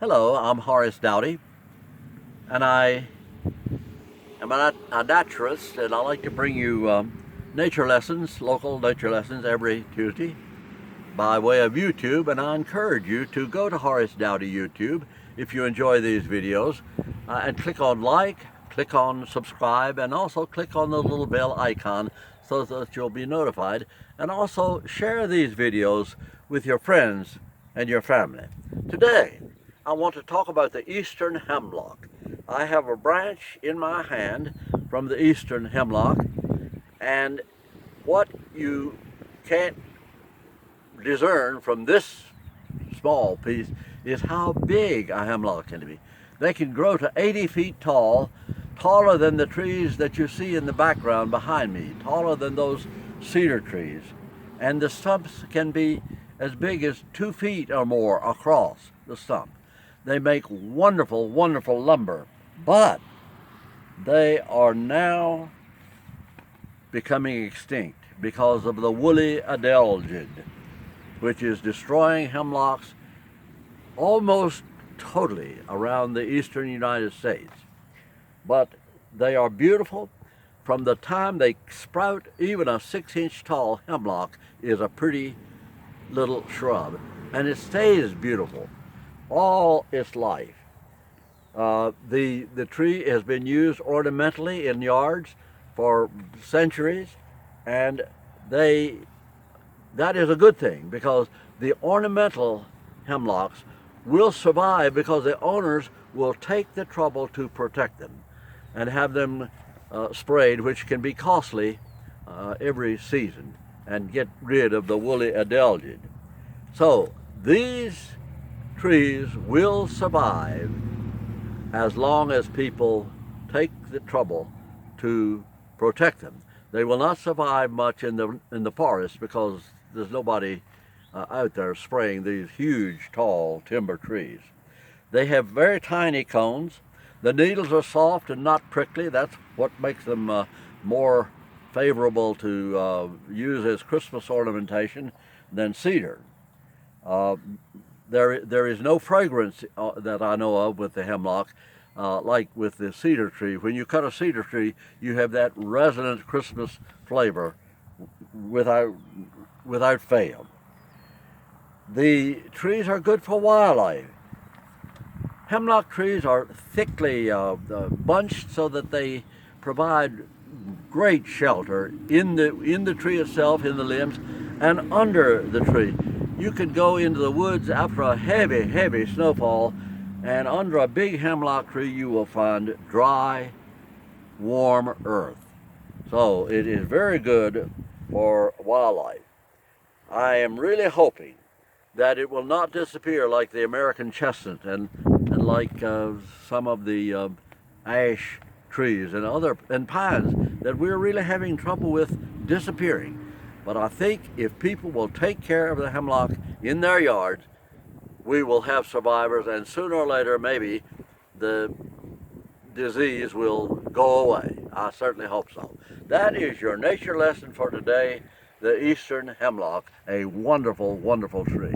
Hello, I'm Horace Douty, and I am a naturalist, and I like to bring you nature lessons, local nature lessons every Tuesday by way of YouTube, and I encourage you to go to Horace Douty YouTube if you enjoy these videos and click on like, click on subscribe, and also click on the little bell icon so that you'll be notified, and also share these videos with your friends and your family. Today, I want to talk about the eastern hemlock. I have a branch in my hand from the eastern hemlock, and what you can't discern from this small piece is how big a hemlock can be. They can grow to 80 feet tall, taller than the trees that you see in the background behind me, taller than those cedar trees. And the stumps can be as big as 2 feet or more across the stump. They make wonderful, wonderful lumber, but they are now becoming extinct because of the woolly adelgid, which is destroying hemlocks almost totally around the eastern United States. But they are beautiful. From the time they sprout, even a 6-inch tall hemlock is a pretty little shrub, and it stays beautiful all its life. The tree has been used ornamentally in yards for centuries, and that is a good thing, because the ornamental hemlocks will survive because the owners will take the trouble to protect them and have them sprayed, which can be costly every season, and get rid of the woolly adelgid. So these trees will survive as long as people take the trouble to protect them. They will not survive much in the forest because there's nobody out there spraying these huge, tall timber trees. They have very tiny cones. The needles are soft and not prickly. That's what makes them more favorable to use as Christmas ornamentation than cedar. There is no fragrance that I know of with the hemlock, like with the cedar tree. When you cut a cedar tree, you have that resonant Christmas flavor without fail. The trees are good for wildlife. Hemlock trees are thickly bunched so that they provide great shelter in the tree itself, in the limbs, and under the tree. You can go into the woods after a heavy, heavy snowfall, and under a big hemlock tree you will find dry, warm earth. So it is very good for wildlife. I am really hoping that it will not disappear like the American chestnut and like some of the ash trees and pines that we're really having trouble with disappearing. But I think if people will take care of the hemlock in their yards, we will have survivors, and sooner or later maybe the disease will go away. I certainly hope so. That is your nature lesson for today, the eastern hemlock, a wonderful, wonderful tree.